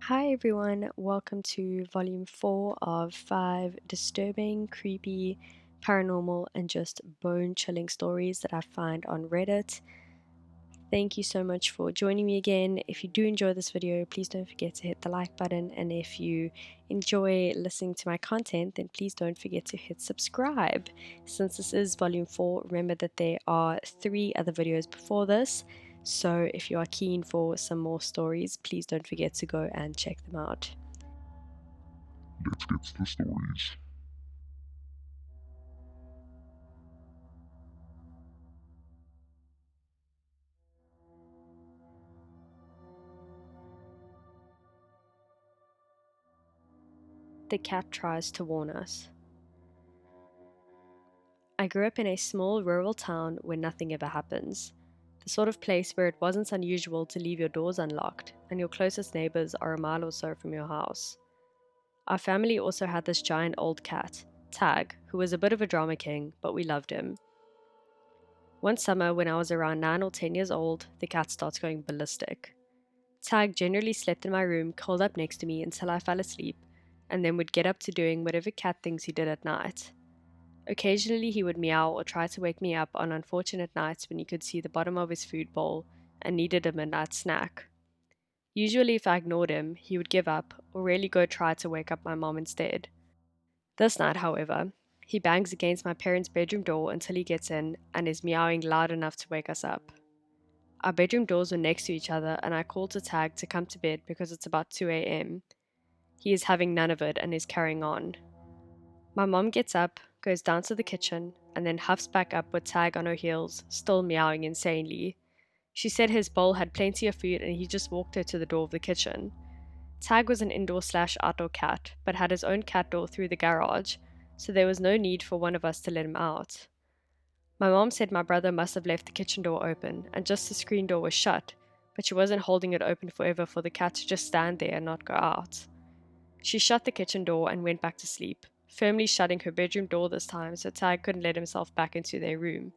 Hi everyone, welcome to volume 4 of 5 disturbing, creepy, paranormal, and just bone chilling stories that I find on Reddit. Thank you so much for joining me again. If you do enjoy this video, please don't forget to hit the like button, and if you enjoy listening to my content, then please don't forget to hit subscribe. Since this is volume 4, remember that there are 3 other videos before this, so if you are keen for some more stories, please don't forget to go and check them out. Let's get to the stories. The cat tries to warn us. I grew up in a small rural town where nothing ever happens. The sort of place where it wasn't unusual to leave your doors unlocked and your closest neighbors are a mile or so from your house. Our family also had this giant old cat, Tag, who was a bit of a drama king, but we loved him. One summer, when I was around 9 or 10 years old, the cat starts going ballistic. Tag generally slept in my room, curled up next to me until I fell asleep, and then would get up to doing whatever cat things he did at night. Occasionally he would meow or try to wake me up on unfortunate nights when he could see the bottom of his food bowl and needed a midnight snack. Usually if I ignored him, he would give up or really go try to wake up my mom instead. This night, however, he bangs against my parents' bedroom door until he gets in and is meowing loud enough to wake us up. Our bedroom doors were next to each other and I called to Tag to come to bed because it's about 2 a.m. He is having none of it and is carrying on. My mom gets up, goes down to the kitchen, and then huffs back up with Tag on her heels, still meowing insanely. She said his bowl had plenty of food and he just walked her to the door of the kitchen. Tag was an indoor/outdoor cat, but had his own cat door through the garage, so there was no need for one of us to let him out. My mom said my brother must have left the kitchen door open, and just the screen door was shut, but she wasn't holding it open forever for the cat to just stand there and not go out. She shut the kitchen door and went back to sleep, firmly shutting her bedroom door this time so Tag couldn't let himself back into their room.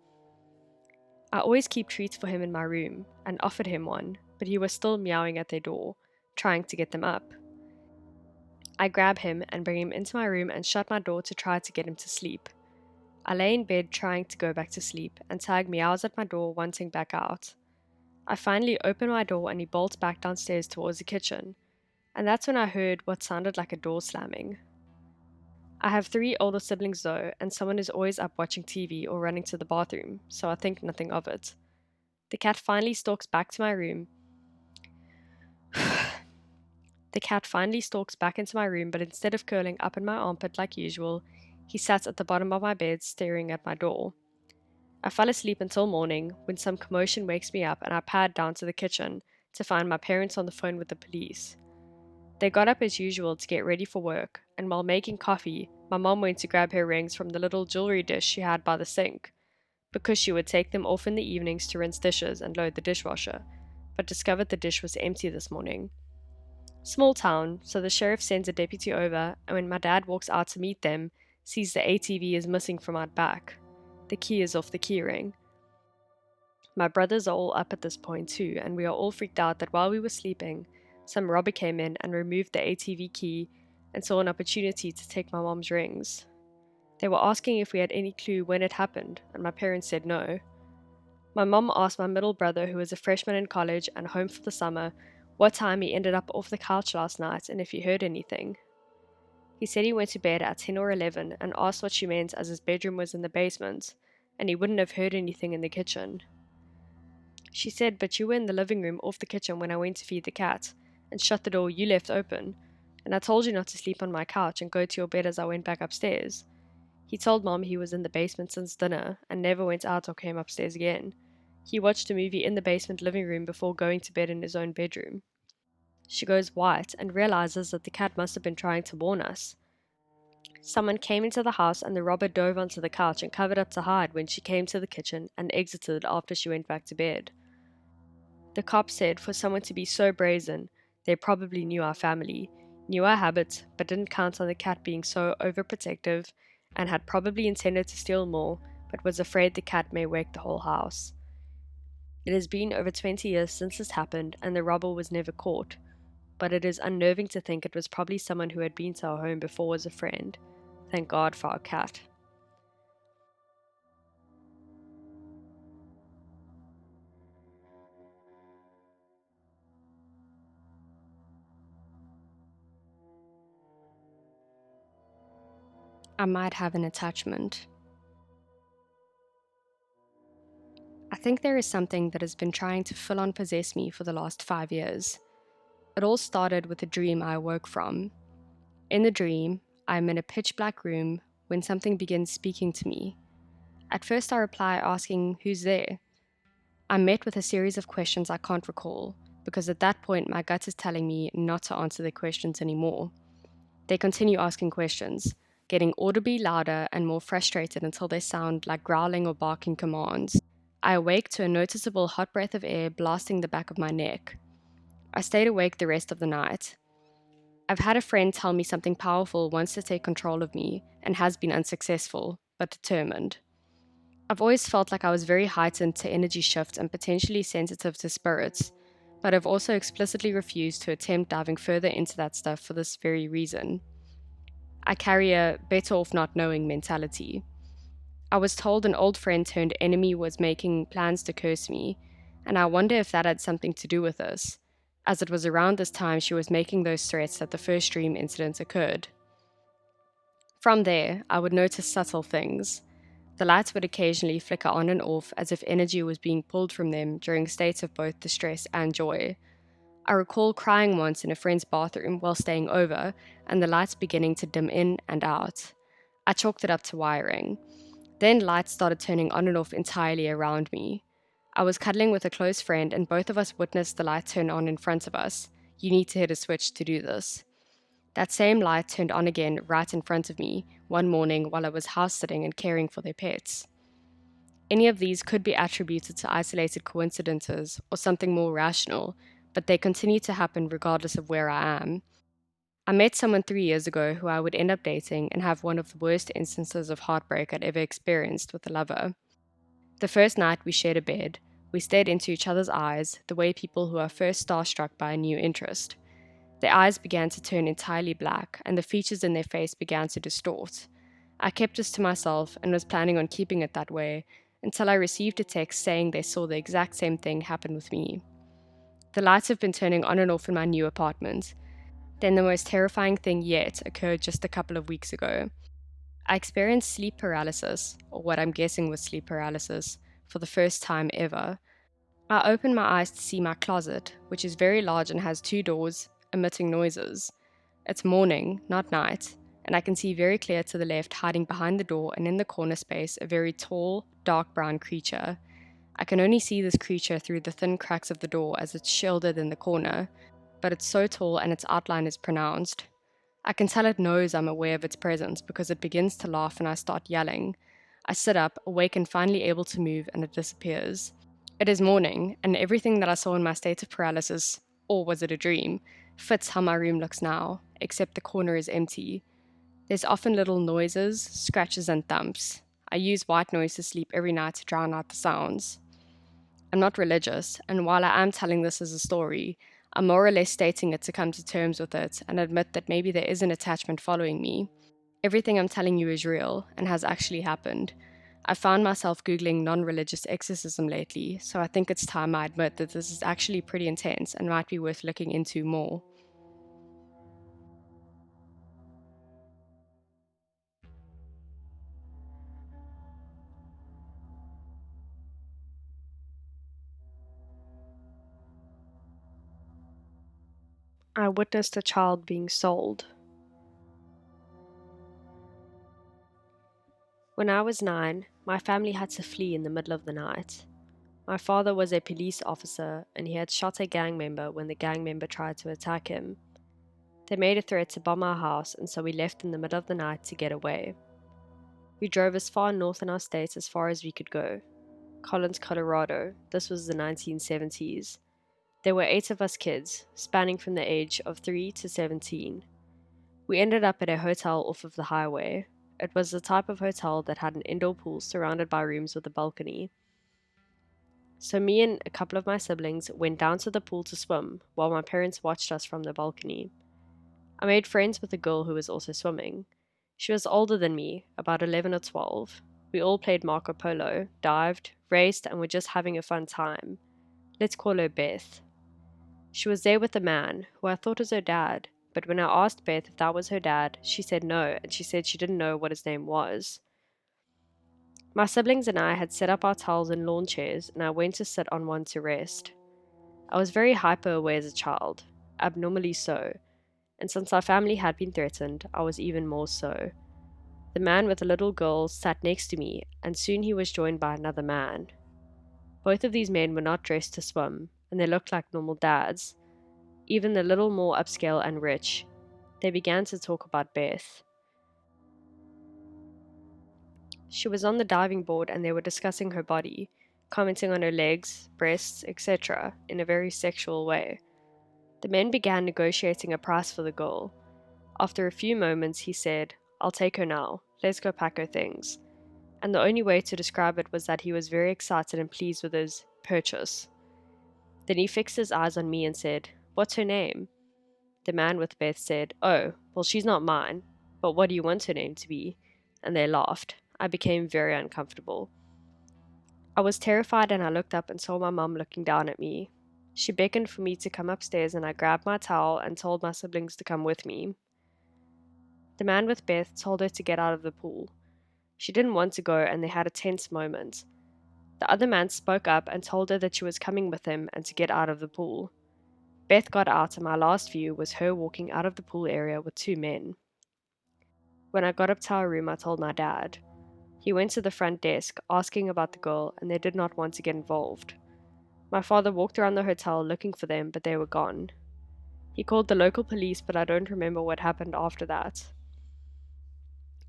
I always keep treats for him in my room, and offered him one, but he was still meowing at their door, trying to get them up. I grab him and bring him into my room and shut my door to try to get him to sleep. I lay in bed trying to go back to sleep, and Tag meows at my door wanting back out. I finally open my door and he bolts back downstairs towards the kitchen, and that's when I heard what sounded like a door slamming. I have 3 older siblings though, and someone is always up watching TV or running to the bathroom, so I think nothing of it. The cat finally stalks back to my room. The cat finally stalks back into my room, but instead of curling up in my armpit like usual, he sat at the bottom of my bed staring at my door. I fell asleep until morning when some commotion wakes me up and I pad down to the kitchen to find my parents on the phone with the police. They got up as usual to get ready for work, and while making coffee, my mom went to grab her rings from the little jewelry dish she had by the sink, because she would take them off in the evenings to rinse dishes and load the dishwasher, but discovered the dish was empty this morning. Small town, so the sheriff sends a deputy over, and when my dad walks out to meet them, sees the ATV is missing from out back. The key is off the keyring. My brothers are all up at this point too, and we are all freaked out that while we were sleeping, some robber came in and removed the ATV key and saw an opportunity to take my mom's rings. They were asking if we had any clue when it happened, and my parents said no. My mom asked my middle brother, who was a freshman in college and home for the summer, what time he ended up off the couch last night and if he heard anything. He said he went to bed at 10 or 11 and asked what she meant as his bedroom was in the basement, and he wouldn't have heard anything in the kitchen. She said, but you were in the living room off the kitchen when I went to feed the cat, and shut the door you left open, and I told you not to sleep on my couch and go to your bed as I went back upstairs. He told Mom he was in the basement since dinner and never went out or came upstairs again. He watched a movie in the basement living room before going to bed in his own bedroom. She goes white and realizes that the cat must have been trying to warn us. Someone came into the house and the robber dove onto the couch and covered up to hide when she came to the kitchen and exited after she went back to bed. The cop said for someone to be so brazen, they probably knew our family, knew our habits, but didn't count on the cat being so overprotective and had probably intended to steal more, but was afraid the cat may wake the whole house. It has been over 20 years since this happened and the robber was never caught. but it is unnerving to think it was probably someone who had been to our home before as a friend. Thank God for our cat. I might have an attachment. I think there is something that has been trying to full on possess me for the last 5 years. It all started with a dream I awoke from. In the dream, I am in a pitch black room when something begins speaking to me. At first, I reply asking, "Who's there?" I'm met with a series of questions I can't recall, because at that point, my gut is telling me not to answer the questions anymore. They continue asking questions, getting audibly louder and more frustrated until they sound like growling or barking commands. I awake to a noticeable hot breath of air blasting the back of my neck. I stayed awake the rest of the night. I've had a friend tell me something powerful wants to take control of me and has been unsuccessful, but determined. I've always felt like I was very heightened to energy shifts and potentially sensitive to spirits, but I've also explicitly refused to attempt diving further into that stuff for this very reason. I carry a better off not knowing mentality. I was told an old friend turned enemy was making plans to curse me, and I wonder if that had something to do with this, as it was around this time she was making those threats that the first dream incident occurred. From there, I would notice subtle things. The lights would occasionally flicker on and off as if energy was being pulled from them during states of both distress and joy. I recall crying once in a friend's bathroom while staying over, and the lights beginning to dim in and out. I chalked it up to wiring. Then lights started turning on and off entirely around me. I was cuddling with a close friend, and both of us witnessed the light turn on in front of us. You need to hit a switch to do this. That same light turned on again right in front of me one morning while I was house sitting and caring for their pets. Any of these could be attributed to isolated coincidences or something more rational, but they continue to happen regardless of where I am. I met someone 3 years ago who I would end up dating and have one of the worst instances of heartbreak I'd ever experienced with a lover. The first night we shared a bed, we stared into each other's eyes the way people who are first starstruck by a new interest. Their eyes began to turn entirely black, and the features in their face began to distort. I kept this to myself and was planning on keeping it that way until I received a text saying they saw the exact same thing happen with me. The lights have been turning on and off in my new apartment. Then the most terrifying thing yet occurred just a couple of weeks ago. I experienced sleep paralysis, or what I'm guessing was sleep paralysis, for the first time ever. I opened my eyes to see my closet, which is very large and has 2 doors, emitting noises. It's morning, not night, and I can see very clear to the left, hiding behind the door and in the corner space, a very tall, dark brown creature. I can only see this creature through the thin cracks of the door as it's shielded in the corner, but it's so tall and its outline is pronounced. I can tell it knows I'm aware of its presence because it begins to laugh and I start yelling. I sit up, awake and finally able to move, and it disappears. It is morning, and everything that I saw in my state of paralysis, or was it a dream, fits how my room looks now, except the corner is empty. There's often little noises, scratches and thumps. I use white noise to sleep every night to drown out the sounds. I'm not religious, and while I am telling this as a story, I'm more or less stating it to come to terms with it and admit that maybe there is an attachment following me. Everything I'm telling you is real and has actually happened. I found myself Googling non-religious exorcism lately, so I think it's time I admit that this is actually pretty intense and might be worth looking into more. I witnessed a child being sold. When I was 9, my family had to flee in the middle of the night. My father was a police officer and he had shot a gang member when the gang member tried to attack him. They made a threat to bomb our house, and so we left in the middle of the night to get away. We drove as far north in our state as far as we could go. Collins, Colorado. This was the 1970s. There were 8 of us kids, spanning from the age of 3 to 17. We ended up at a hotel off of the highway. It was the type of hotel that had an indoor pool surrounded by rooms with a balcony. So me and a couple of my siblings went down to the pool to swim while my parents watched us from the balcony. I made friends with a girl who was also swimming. She was older than me, about 11 or 12. We all played Marco Polo, dived, raced, and were just having a fun time. Let's call her Beth. She was there with a man, who I thought was her dad, but when I asked Beth if that was her dad, she said no, and she said she didn't know what his name was. My siblings and I had set up our towels and lawn chairs, and I went to sit on one to rest. I was very hyper aware as a child, abnormally so, and since our family had been threatened, I was even more so. The man with the little girl sat next to me, and soon he was joined by another man. Both of these men were not dressed to swim, and they looked like normal dads, even a little more upscale and rich. They began to talk about Beth. She was on the diving board and they were discussing her body, commenting on her legs, breasts, etc., in a very sexual way. The men began negotiating a price for the girl. After a few moments, he said, "I'll take her now. Let's go pack her things." And the only way to describe it was that he was very excited and pleased with his purchase. Then he fixed his eyes on me and said, "What's her name?" The man with Beth said, "Oh, well, she's not mine, but what do you want her name to be?" And they laughed. I became very uncomfortable. I was terrified and I looked up and saw my mum looking down at me. She beckoned for me to come upstairs and I grabbed my towel and told my siblings to come with me. The man with Beth told her to get out of the pool. She didn't want to go and they had a tense moment. The other man spoke up and told her that she was coming with him and to get out of the pool. Beth got out and my last view was her walking out of the pool area with two men. When I got up to our room, I told my dad. He went to the front desk, asking about the girl, and they did not want to get involved. My father walked around the hotel looking for them, but they were gone. He called the local police, but I don't remember what happened after that.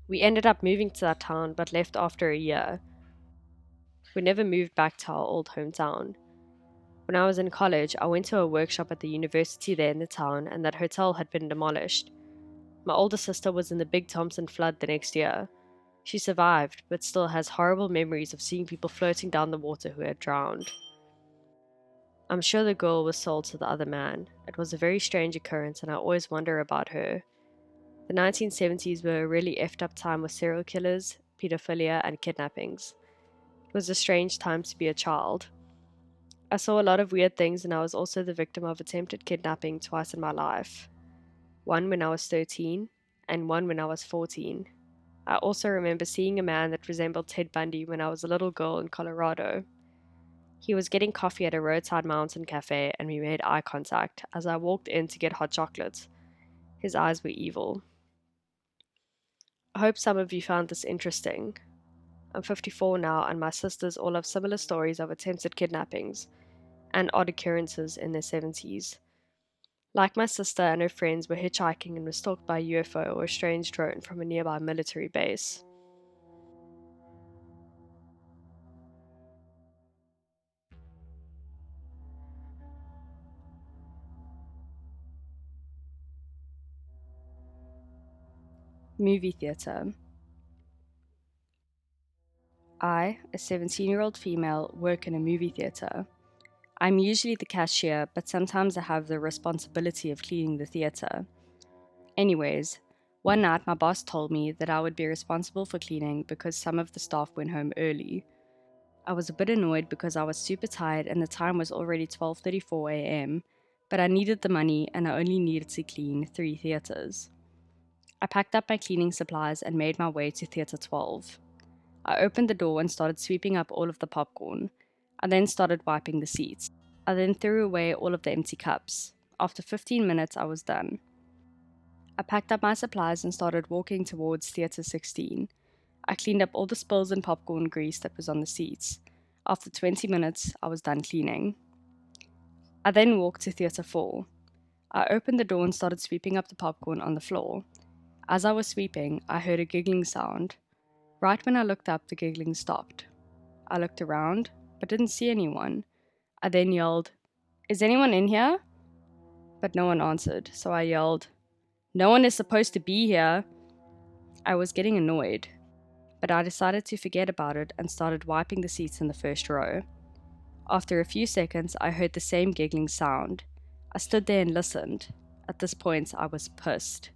We ended up moving to that town, but left after a year. We never moved back to our old hometown. When I was in college, I went to a workshop at the university there in the town, and that hotel had been demolished. My older sister was in the Big Thompson flood the next year. She survived, but still has horrible memories of seeing people floating down the water who had drowned. I'm sure the girl was sold to the other man. It was a very strange occurrence, and I always wonder about her. The 1970s were a really effed up time with serial killers, pedophilia, and kidnappings. It was a strange time to be a child. I saw a lot of weird things, and I was also the victim of attempted kidnapping twice in my life. One when I was 13, and one when I was 14. I also remember seeing a man that resembled Ted Bundy when I was a little girl in Colorado. He was getting coffee at a roadside mountain cafe and we made eye contact as I walked in to get hot chocolate. His eyes were evil. I hope some of you found this interesting. I'm 54 now and my sisters all have similar stories of attempted kidnappings and odd occurrences in their 70s. Like my sister and her friends were hitchhiking and were stalked by a UFO or a strange drone from a nearby military base. Movie theatre. I, a 17-year-old female, work in a movie theatre. I'm usually the cashier, but sometimes I have the responsibility of cleaning the theatre. Anyways, one night my boss told me that I would be responsible for cleaning because some of the staff went home early. I was a bit annoyed because I was super tired and the time was already 12:34 a.m., but I needed the money and I only needed to clean 3 theatres. I packed up my cleaning supplies and made my way to Theatre 12. I opened the door and started sweeping up all of the popcorn. I then started wiping the seats. I then threw away all of the empty cups. After 15 minutes, I was done. I packed up my supplies and started walking towards Theatre 16. I cleaned up all the spills and popcorn grease that was on the seats. After 20 minutes, I was done cleaning. I then walked to Theatre 4. I opened the door and started sweeping up the popcorn on the floor. As I was sweeping, I heard a giggling sound. Right when I looked up, the giggling stopped. I looked around, but didn't see anyone. I then yelled, "Is anyone in here?" But no one answered, so I yelled, "No one is supposed to be here." I was getting annoyed, but I decided to forget about it and started wiping the seats in the first row. After a few seconds, I heard the same giggling sound. I stood there and listened. At this point, I was pissed.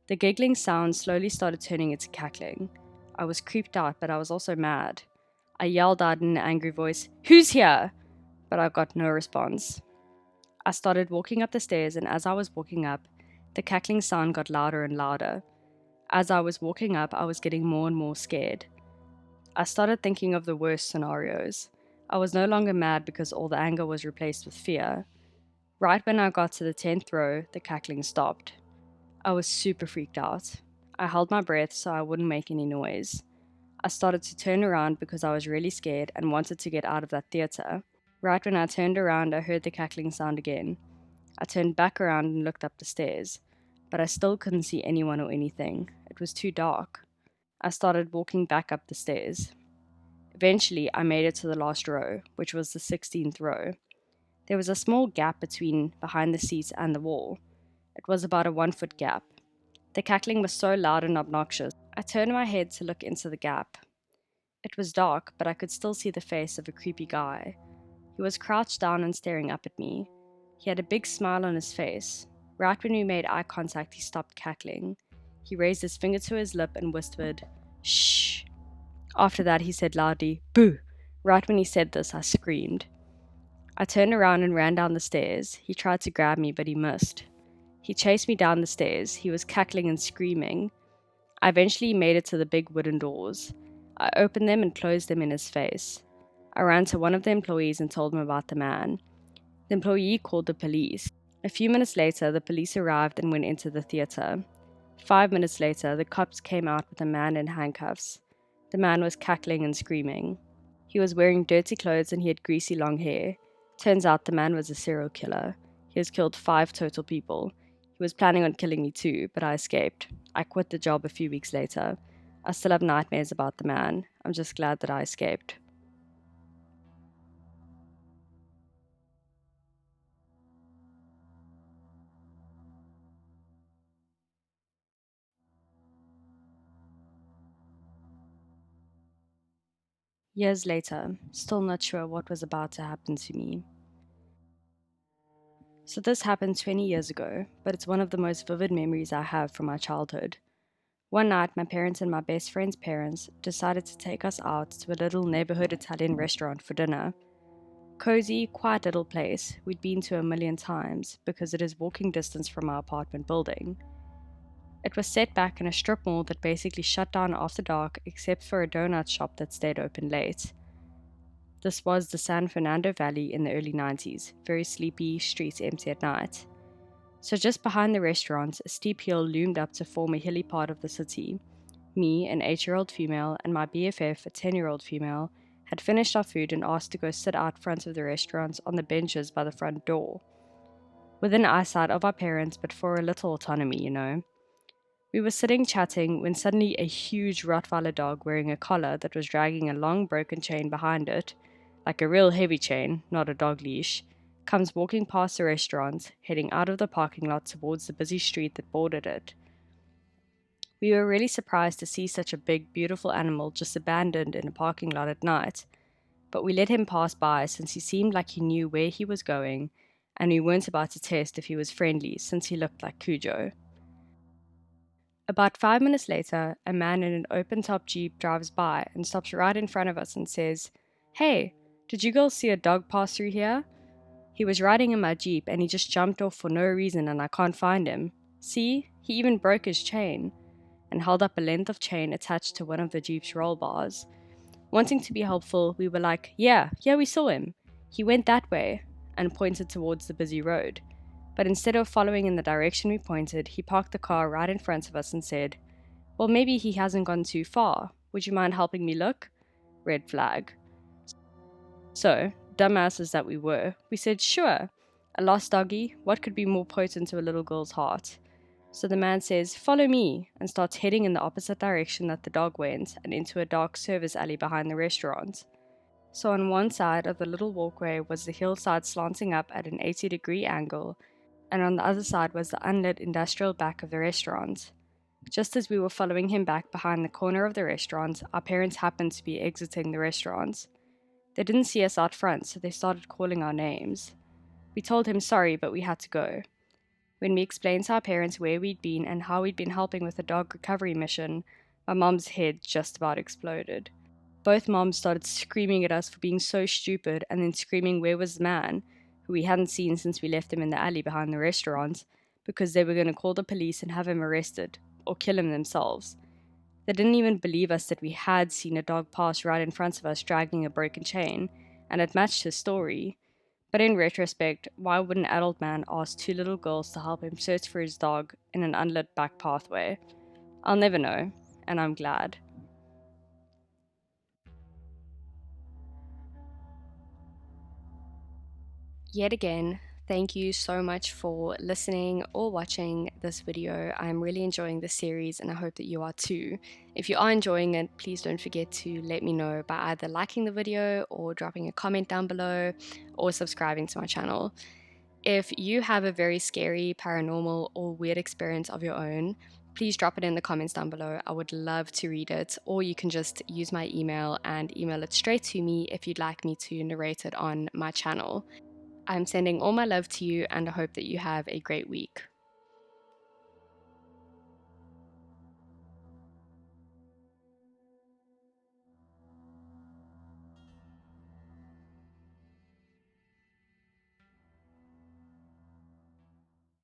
The giggling sound slowly started turning into cackling. I was creeped out, but I was also mad. I yelled out in an angry voice, "Who's here?" But I got no response. I started walking up the stairs, and as I was walking up, the cackling sound got louder and louder. As I was walking up, I was getting more and more scared. I started thinking of the worst scenarios. I was no longer mad because all the anger was replaced with fear. Right when I got to the 10th row, the cackling stopped. I was super freaked out. I held my breath so I wouldn't make any noise. I started to turn around because I was really scared and wanted to get out of that theater. Right when I turned around, I heard the cackling sound again. I turned back around and looked up the stairs, but I still couldn't see anyone or anything. It was too dark. I started walking back up the stairs. Eventually, I made it to the last row, which was the 16th row. There was a small gap behind the seats and the wall. It was about a 1 foot gap. The cackling was so loud and obnoxious. I turned my head to look into the gap. It was dark, but I could still see the face of a creepy guy. He was crouched down and staring up at me. He had a big smile on his face. Right when we made eye contact, he stopped cackling. He raised his finger to his lip and whispered, "Shh." After that, he said loudly, "Boo." Right when he said this, I screamed. I turned around and ran down the stairs. He tried to grab me, but he missed. He chased me down the stairs. He was cackling and screaming. I eventually made it to the big wooden doors. I opened them and closed them in his face. I ran to one of the employees and told him about the man. The employee called the police. A few minutes later, the police arrived and went into the theater. 5 minutes later, the cops came out with a man in handcuffs. The man was cackling and screaming. He was wearing dirty clothes and he had greasy long hair. Turns out the man was a serial killer. He has killed 5 total people. He was planning on killing me too, but I escaped. I quit the job a few weeks later. I still have nightmares about the man. I'm just glad that I escaped. Years later, still not sure what was about to happen to me. So this happened 20 years ago, but it's one of the most vivid memories I have from my childhood. One night, my parents and my best friend's parents decided to take us out to a little neighborhood Italian restaurant for dinner. Cozy, quiet little place we'd been to a million times because it is walking distance from our apartment building. It was set back in a strip mall that basically shut down after dark except for a donut shop that stayed open late. This was the San Fernando Valley in the early 90s, very sleepy, streets empty at night. So just behind the restaurant, a steep hill loomed up to form a hilly part of the city. Me, an 8-year-old female, and my BFF, a 10-year-old female, had finished our food and asked to go sit out front of the restaurant on the benches by the front door. Within eyesight of our parents, but for a little autonomy, you know. We were sitting chatting when suddenly a huge Rottweiler dog wearing a collar that was dragging a long broken chain behind it, like a real heavy chain, not a dog leash, comes walking past the restaurant, heading out of the parking lot towards the busy street that bordered it. We were really surprised to see such a big, beautiful animal just abandoned in a parking lot at night, but we let him pass by since he seemed like he knew where he was going, and we weren't about to test if he was friendly since he looked like Cujo. About 5 minutes later, a man in an open-top Jeep drives by and stops right in front of us and says, "Hey, did you girls see a dog pass through here?" He was riding in my Jeep and he just jumped off for no reason and I can't find him. See, he even broke his chain and held up a length of chain attached to one of the Jeep's roll bars. Wanting to be helpful, we were like, yeah, we saw him. He went that way, and pointed towards the busy road. But instead of following in the direction we pointed, he parked the car right in front of us and said, "Well, maybe he hasn't gone too far. Would you mind helping me look?" Red flag. So, dumbasses that we were, we said, "Sure. A lost doggy, what could be more potent to a little girl's heart?" So the man says, "Follow me," and starts heading in the opposite direction that the dog went and into a dark service alley behind the restaurant. So on one side of the little walkway was the hillside slanting up at an 80-degree angle, and on the other side was the unlit industrial back of the restaurant. Just as we were following him back behind the corner of the restaurant, our parents happened to be exiting the restaurant. They didn't see us out front, so they started calling our names. We told him sorry, but we had to go. When we explained to our parents where we'd been and how we'd been helping with the dog recovery mission, my mom's head just about exploded. Both moms started screaming at us for being so stupid and then screaming where was the man, who we hadn't seen since we left him in the alley behind the restaurant, because they were going to call the police and have him arrested, or kill him themselves. They didn't even believe us that we had seen a dog pass right in front of us dragging a broken chain, and it matched his story. But in retrospect, why would an adult man ask two little girls to help him search for his dog in an unlit back pathway? I'll never know, and I'm glad. Yet again, thank you so much for listening or watching this video. I'm really enjoying this series and I hope that you are too. If you are enjoying it, please don't forget to let me know by either liking the video or dropping a comment down below or subscribing to my channel. If you have a very scary, paranormal, or weird experience of your own, please drop it in the comments down below. I would love to read it, or you can just use my email and email it straight to me if you'd like me to narrate it on my channel. I'm sending all my love to you and I hope that you have a great week.